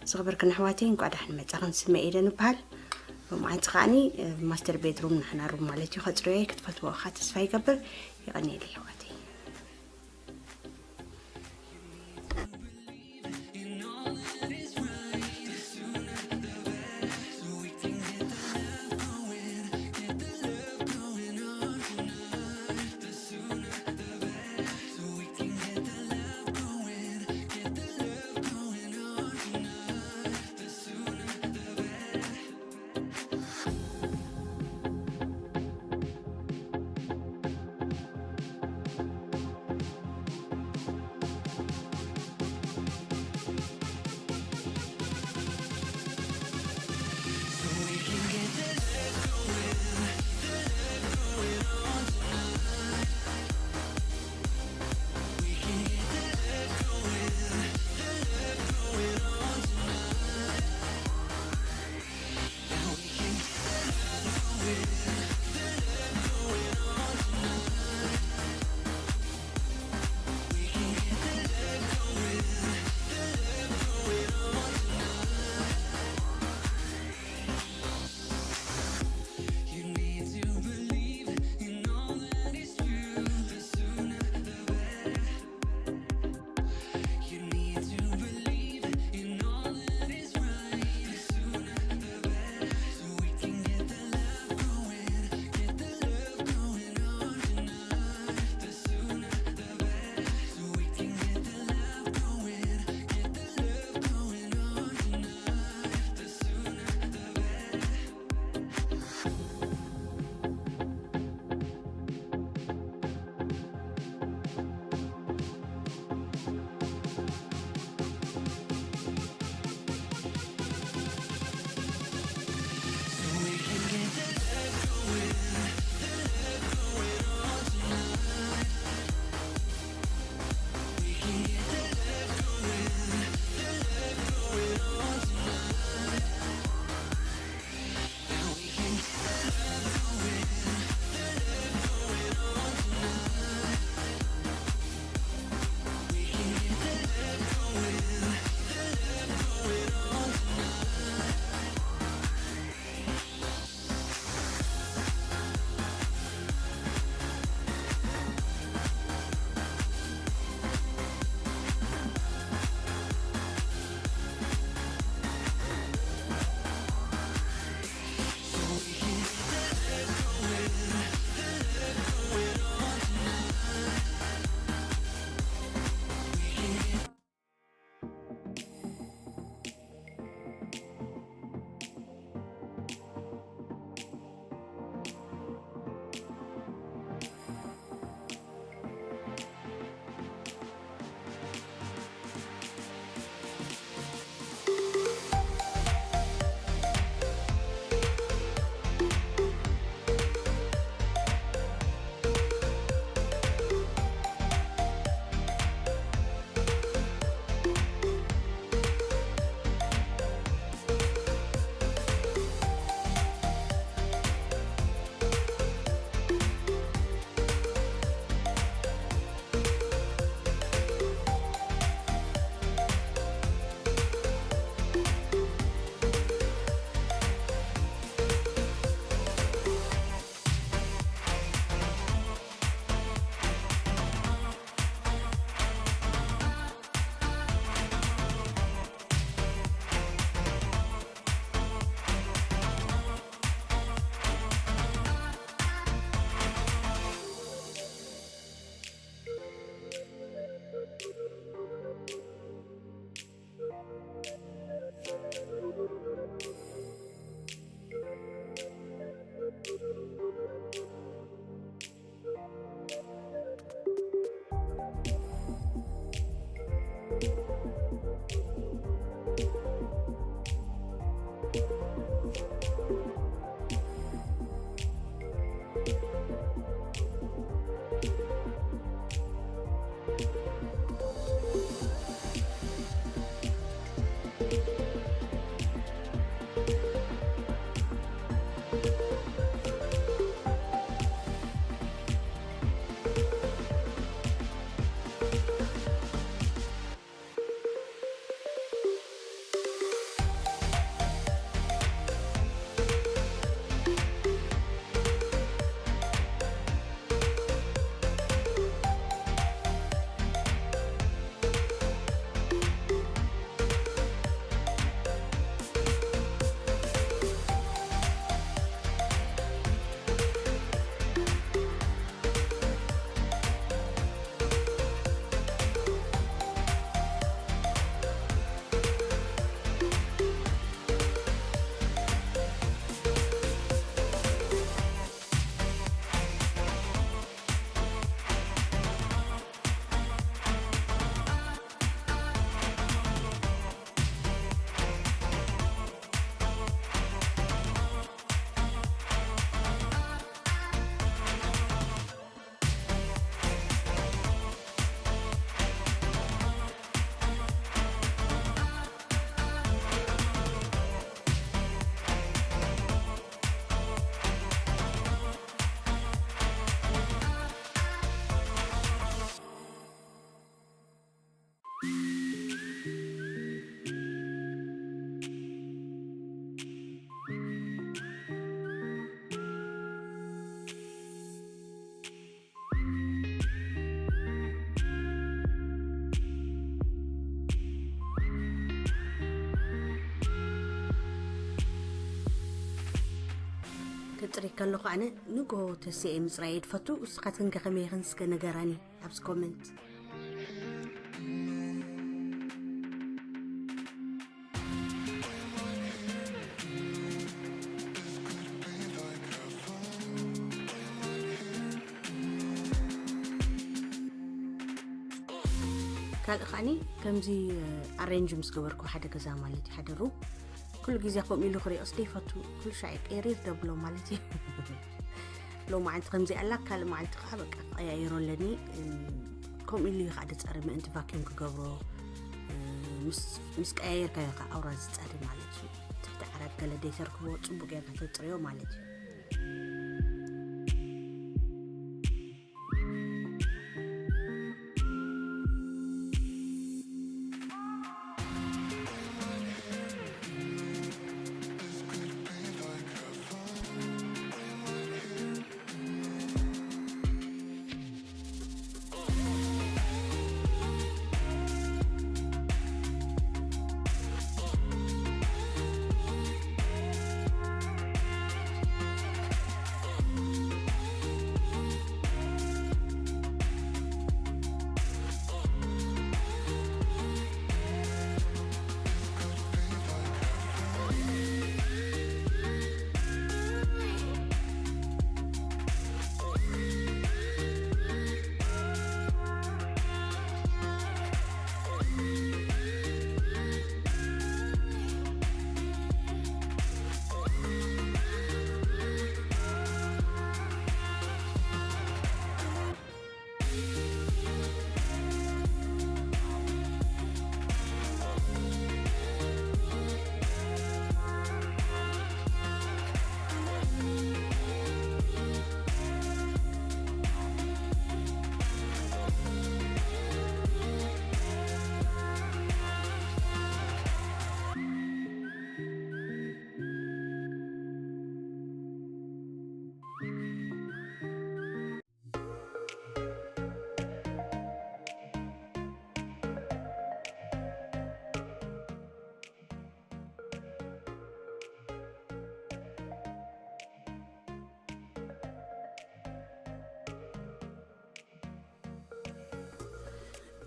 صغبركن أحواتي نقعد إحنا متأخن سمع إيدا نبهال ومعن تقعني ماستر بيدروم نحنا روم مالتي خطري كتفتوا خاتس فاي قبل يغني لي حواتي كتري كلو أنا نقو تسي مصرايد فتو سقطن كخميخن سك نجاراني أبس كومنت كان أخاني كمزي أرينج مسكوركو حدا كذا مالتي حدا رو كل جزء قوم يلو خري أصلي فتو كل شيء إيرير دبلو مالتي لو ما عندك كمزي ألا كلا ما عندك حبك أي يرولني قوم يلو يخدم تسأل ما أنت فاكيم كجبرو مسك أير كيا أوراز تسأل مالتي تحت عرب كلا ديتر كبو تبغى كذا تريو مالتي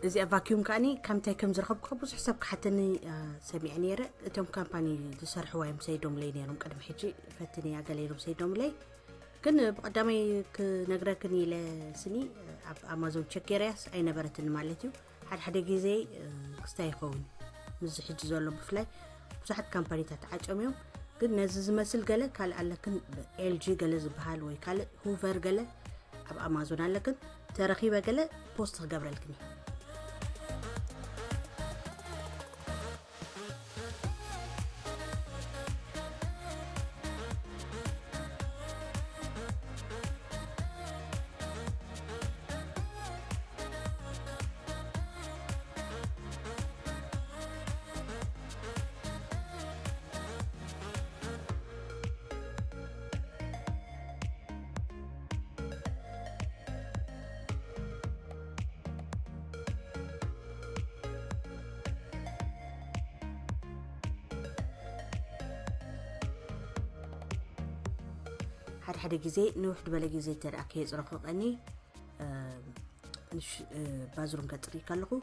إذا فاكيوم كاني كم تاكم زرخبكم بس حسب حتى سمعني رأ توم كامباني تسرح وايم سيدوم لينيرم قدم حجي فتني أقليرم سيدوم لي كن بقدامي كنقرأ كني لسني أمازون تشكيريس أي نبرة مالتيو حد جزء استيقون مزح جزء بفلاي بس حد كامباني تتعج أميوم قلنا نزز مسل قلة قال لكن LG قلة زبهال ويقال هوفر قلة أب أمازون لكن ترخيبة قلة بوست قبل الكني حد جزء نوح دبل جزء ترى أكيد رخوقني نش بازرون كتري كله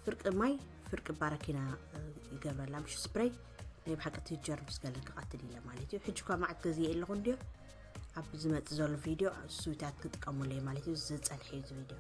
فرق ماي فرق باركينا يقبل لامش سبراي يبحق تيجر بس قال لك قتلي له مالتي حجكوا مع الجزء اللي غنديو أبزمت زول فيديو سويتات كتقاموا لي مالتي زت الحين فيديو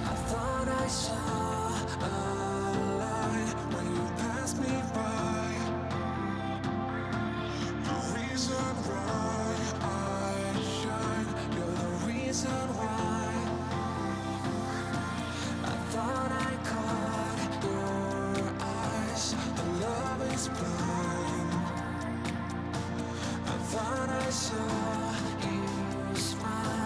I thought I saw a light when you passed me by. The reason why I shine, you're the reason why. I thought I caught your eyes, the love is blind. I thought I saw you smile.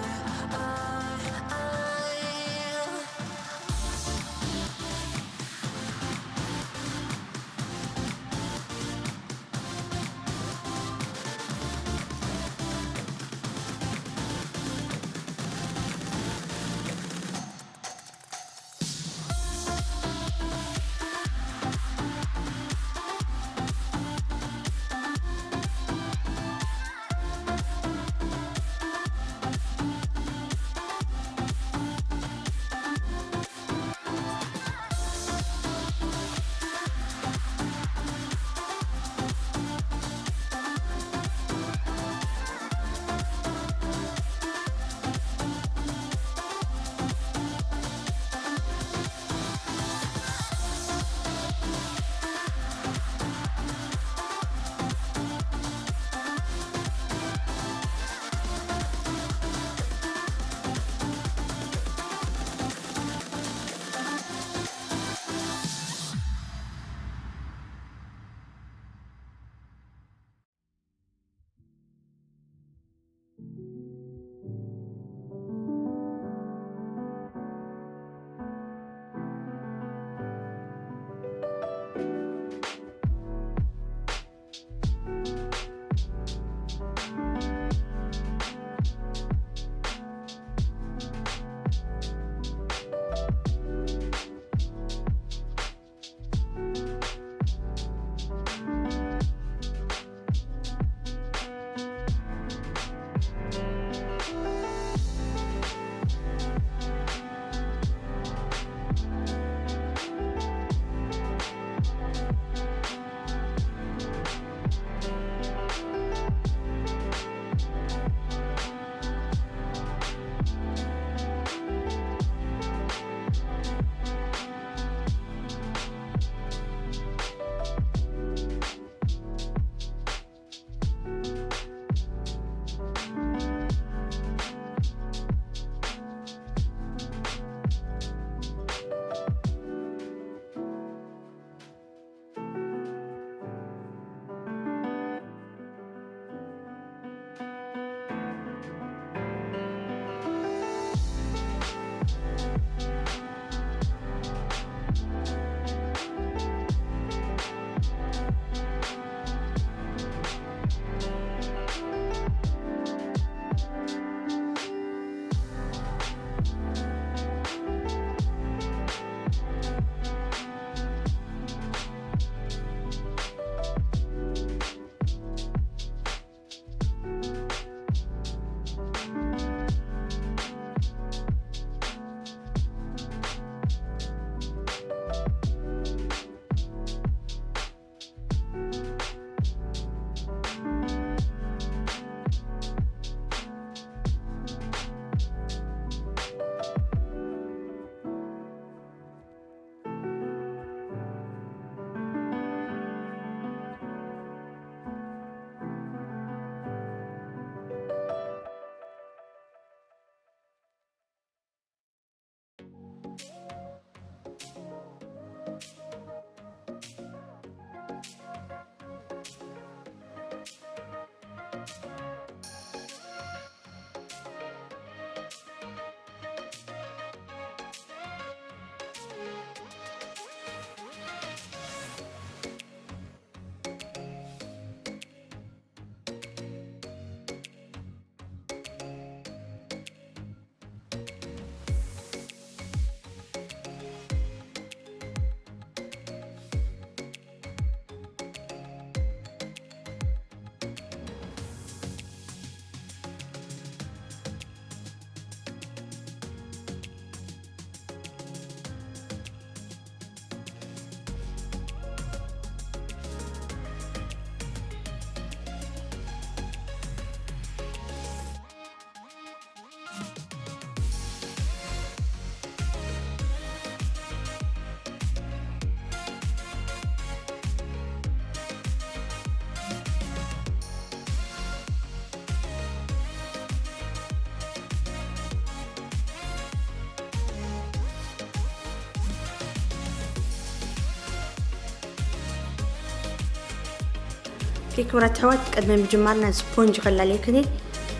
كبرت حوات قد ما مجمعنا سبونج خلالي كني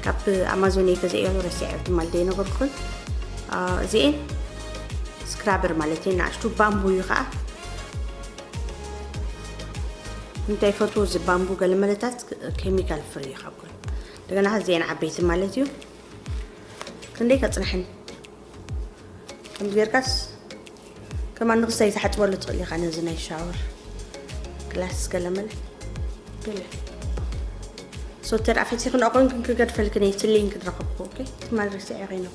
كاب أمازوني كزيهم رسيعة مالدينا بركون زين سكرابر مالتين عشتو بامبو يقع انتي فوتوز بامبو قال مالتات كيميكال فري خبكون دغنا زين عبيت مالتيو كندي كصنحن كم بيركاس كمان نغسل تحت ولا تقلي خلينا زنا الشاور كلاس كلامل كله صوتر عفتي كن أقول كن كقدر فلكني تلين كدر قبض أوكي ما رسي عينه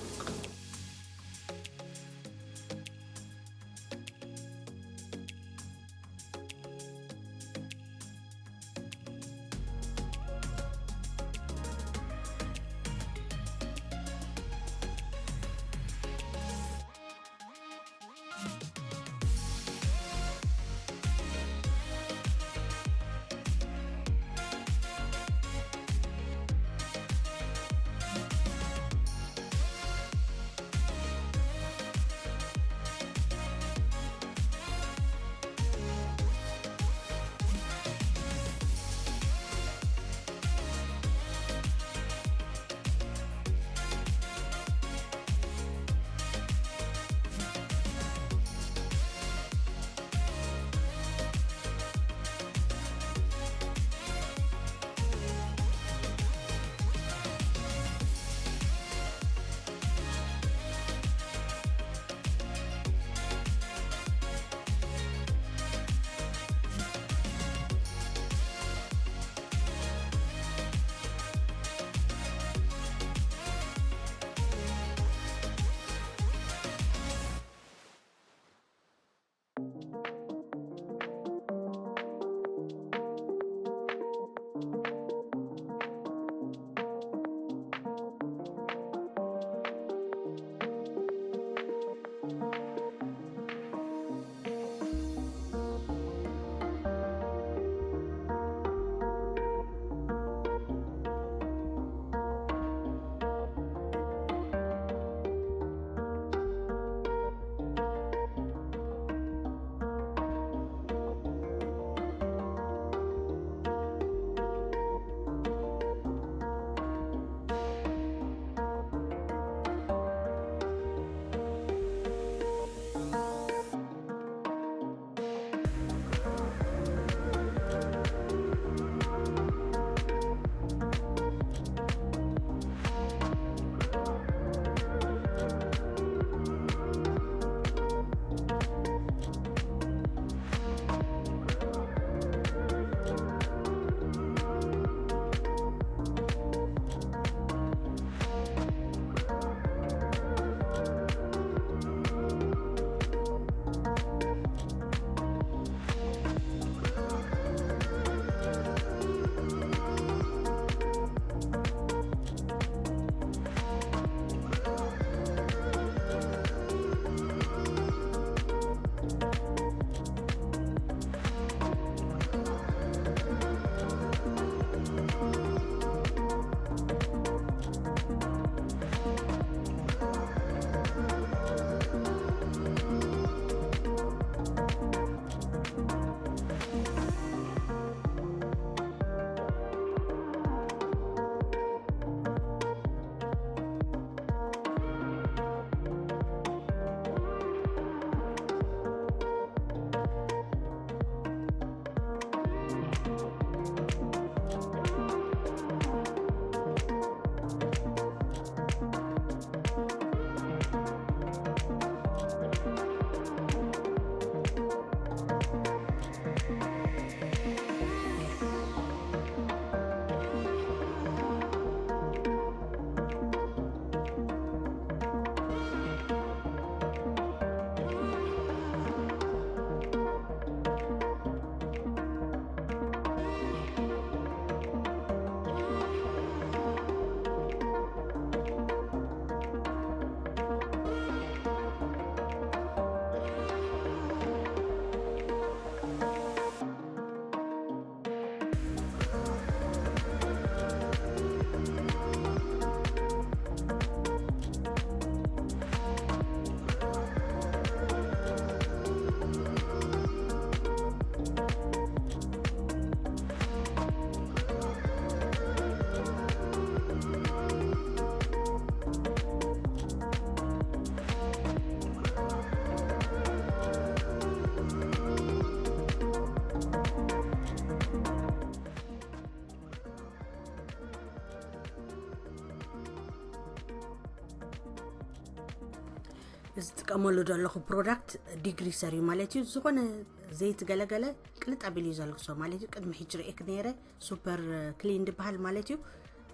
استقاملو دلخو برودكت ديجري سريو مالتي زغونه زيت غلغله قلط ابيلي زلخسو مالتي قدم حجري اك نيره سوبر كلين دبال مالتي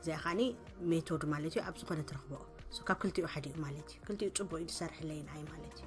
زي خاني ميثود مالتي اب زغونه ترخبو سو كاب كلتيو حدي مالتي كلتيو صبو يسرح لين اي مالتي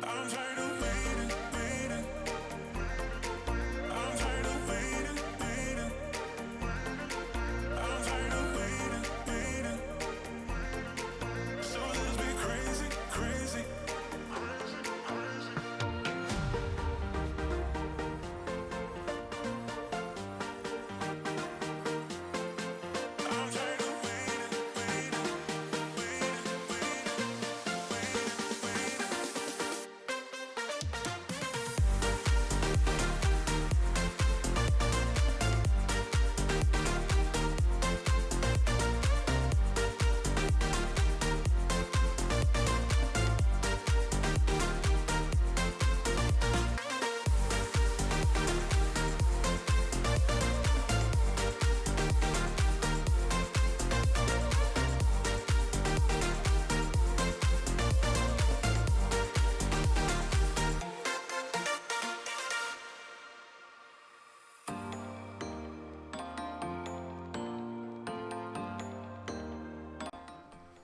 I'm tired of waiting, waiting. I'm tired of waiting, waiting. I'm tired of waiting, waiting. So let's be crazy, crazy. I'm tired of waiting, waiting, waiting,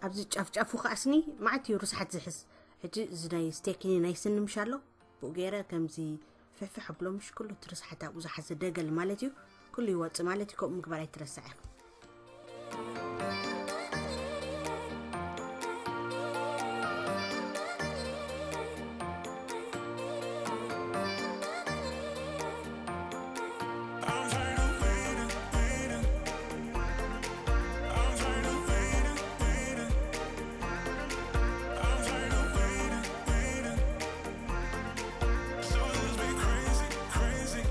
ابزي ጫፍጫፉ خاصني معتي رسحت زحس حجي زناي ستيكيني ناي سن مشالو بوغيره كمزي ففح بلو مش كله ترسحتا وزحس دغل مالتي كله يوص مالتي كو مغبراي ترسعه I'm tired of waiting, waiting. I'm tired of waiting, waiting. I'm tired of waiting, waiting. So let's be crazy, crazy.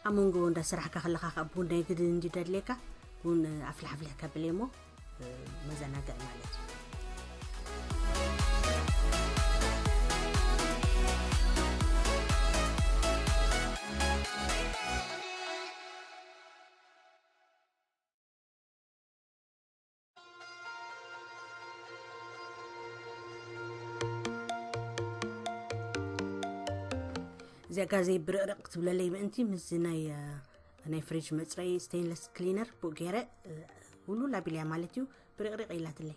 أمونغو ندا سرحك خلقا خبون دا يقدر نجدد ليكا بون أفلح كبليمو مزانا قال مالتي زي غازي برقرق تبلا لي بنتي مزناي انا فريج مصري ستينلس كلينر بوغيره ولو لا بليا مالتيو برقرق يلات لي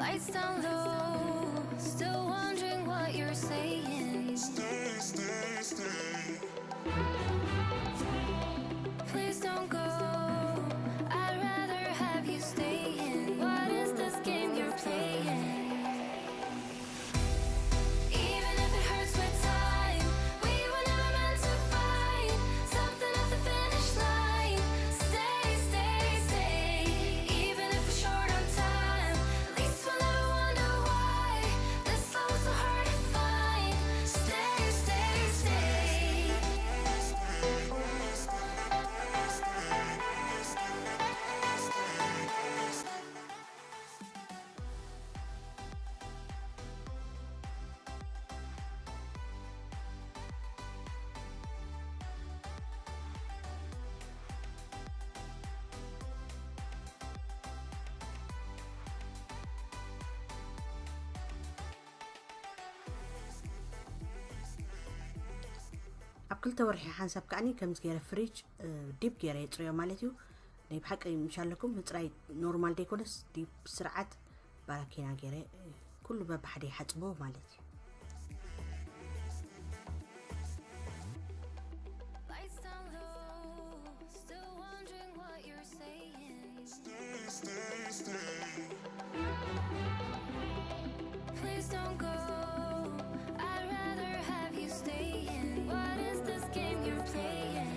Lights down low, still wondering what you're saying. Stay, stay, stay. Please don't go, I'd rather have you staying. What is this game you're playing? Even if it hurts with time, we were never meant to fight. Something at the finish line. Stay, stay, stay. Even if we're short on time, at least we'll never wonder why this love was so hard to find. Stay, stay, stay. ኣብ ክልተ ወርሒ ሓንሳብ ከዓኒ ከምዚ ገይረ ፍሪጅ ዲብ ገይረ የፅርዮ ማለት እዩ ናይ ብሓቂ ምሻለኩም ምፅራይ ኖርማል ደይኮነስ ዲብ ስርዓት ባራኪና ገይረ ኩሉ በባሓደ ይሓፅቦ ማለት እዩ Lights down low, still wondering what you're saying. Stay, stay, stay. Please don't go, I'd rather have you staying. What is this game you're playing?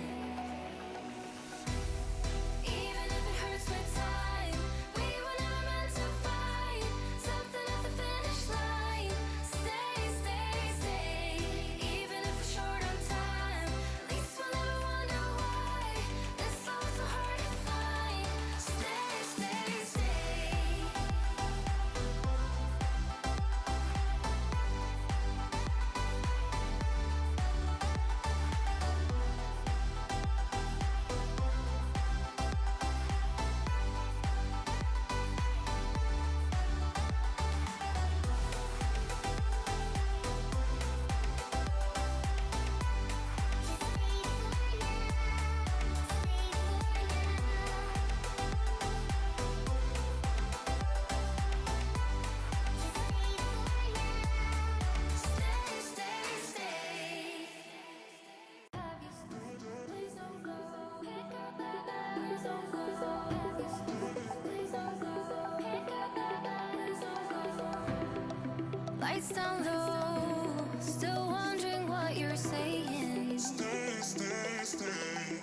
Even if it hurts with time, we were never meant to fight. Something at the finish line. Stay, stay, stay. Even if we're short on time, at least we'll never wonder why this love was so hard to find. Stay, stay, stay. Stay, stay, stay. Have you stayed? Please don't go. Pick up that bag. Please don't go. Have you stayed? Please don't go. Pick up that bag. Please don't go. Lights down low, still wondering what you're saying. Stay, stay, stay.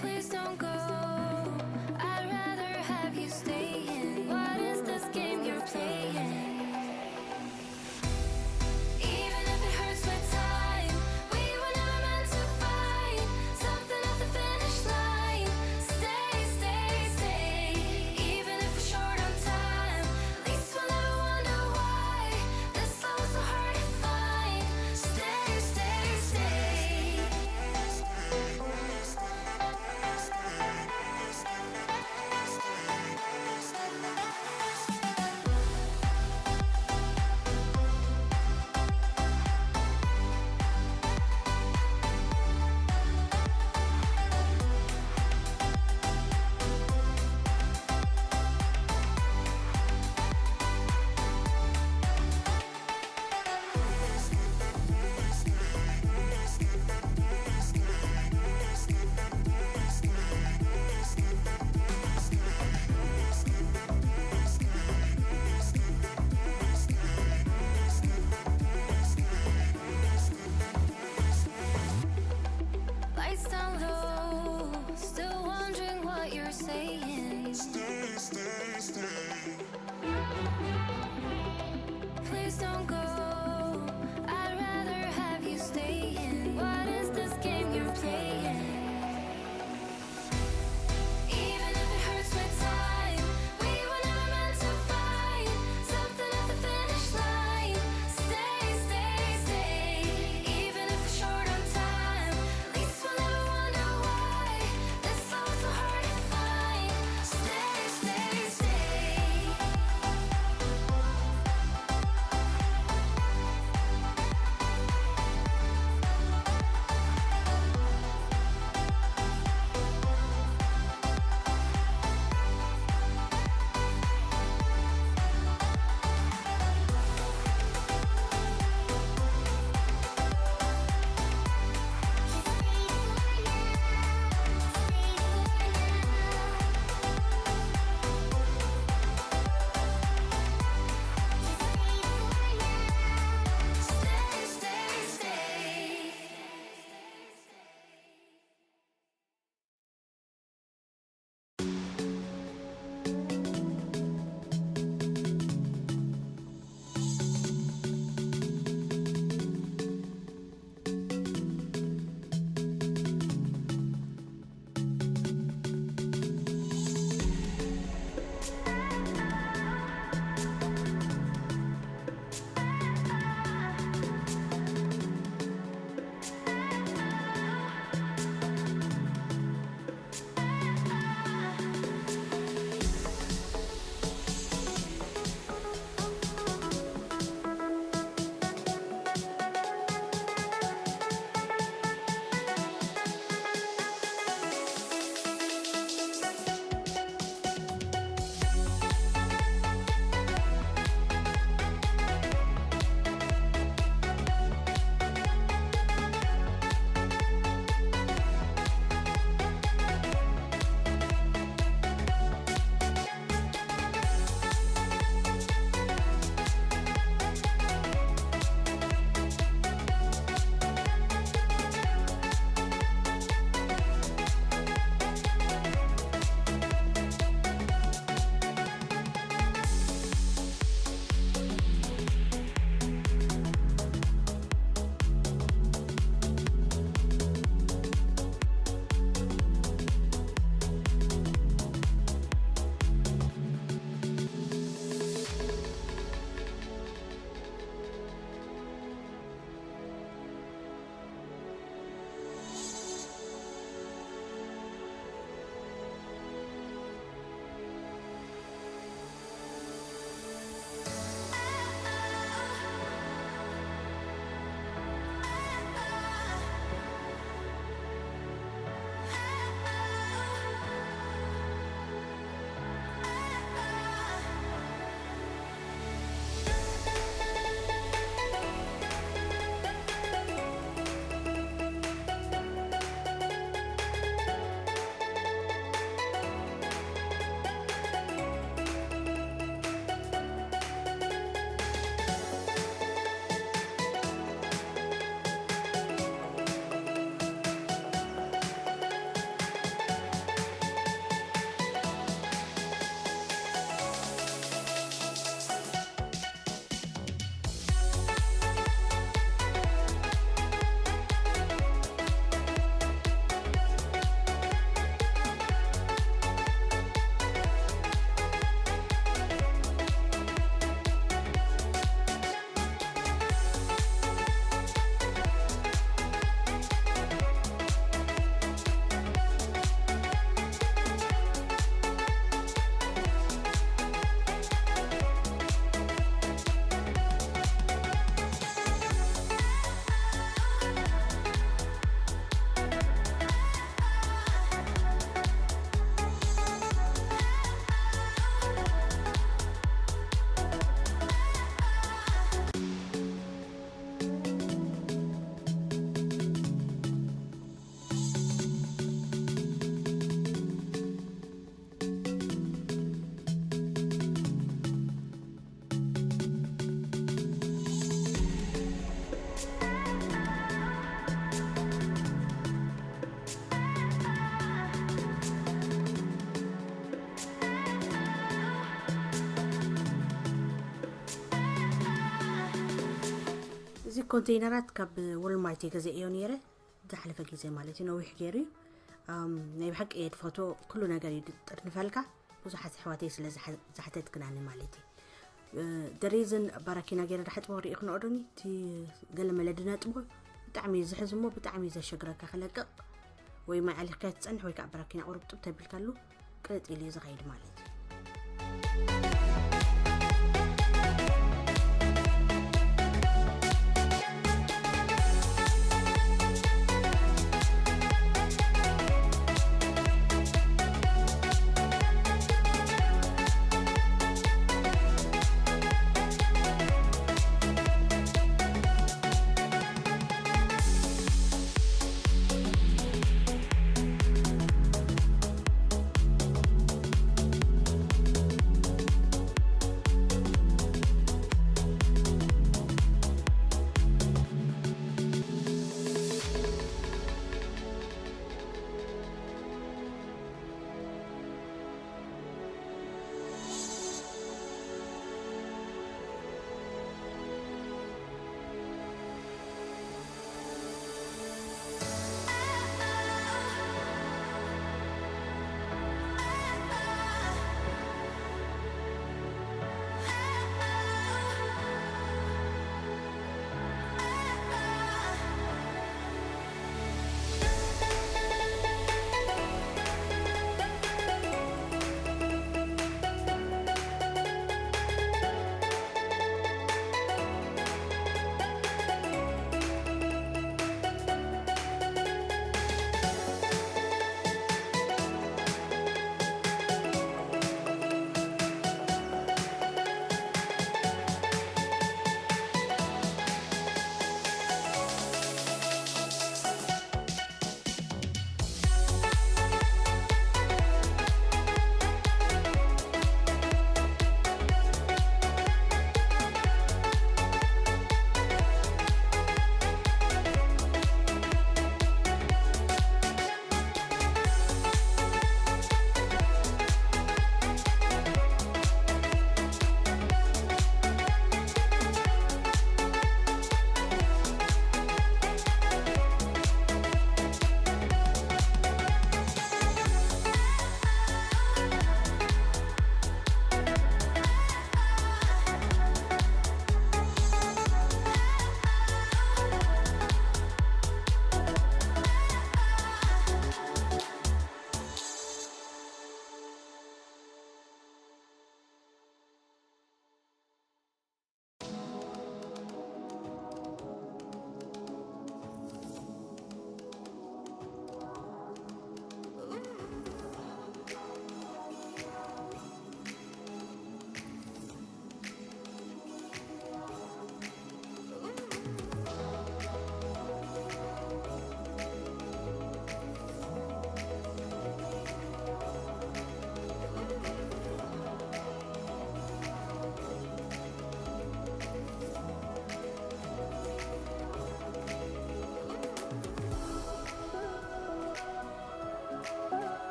Please don't go, I'd rather have you staying. What is this game you're playing? Even if it hurts with time, we were never meant to fight. Something at the finish line. Stay, stay, stay. Even if we're short on time, at least we'll never wonder why this ኮንቴይነራት ካብ ወልማርት ገዛእዮ ነይረ ዝሓለፈ ግዜ ማለት እዩ ነዊሕ ገይሩ ናይ ብሓቂ የድ ፎቶ ኩሉ ነገር ይድጥር ንፈልካ ብዙሓት ኣሕዋተይ ስለ ዝሓተት ክናኒ ማለት እዩ the reason ባራኪና ገይረ ድሓጥቦ ሪኢኹ ንኦዶኒ እቲ ገለ መለዲ ነጥቦ ብጣዕሚ ዝሕዝ እሞ ብጣዕሚ ዘሸግረካ ክለቅቕ ወይ ማይ ዓሊኽካ ትፀንሕ ወይ ከዓ ባራኪና ቁርብ ጥብ ተቢልካሉ ቅልጥ ኢሉ ዝኸይድ ማለት እዩ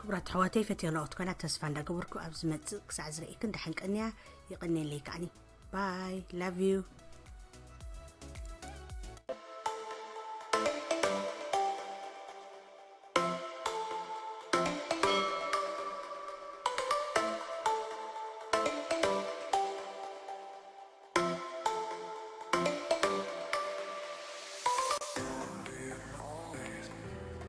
ክቡራት ኣሕዋተይ ፈትየንኦት ኮና ተስፋ እንዳገበርኩ ኣብ ዝመፅእ ክሳዕ ዝረኢክን ድሓንቀንያ ይቕኒየለይ ከዓኒ ባይ ላቭ ዩ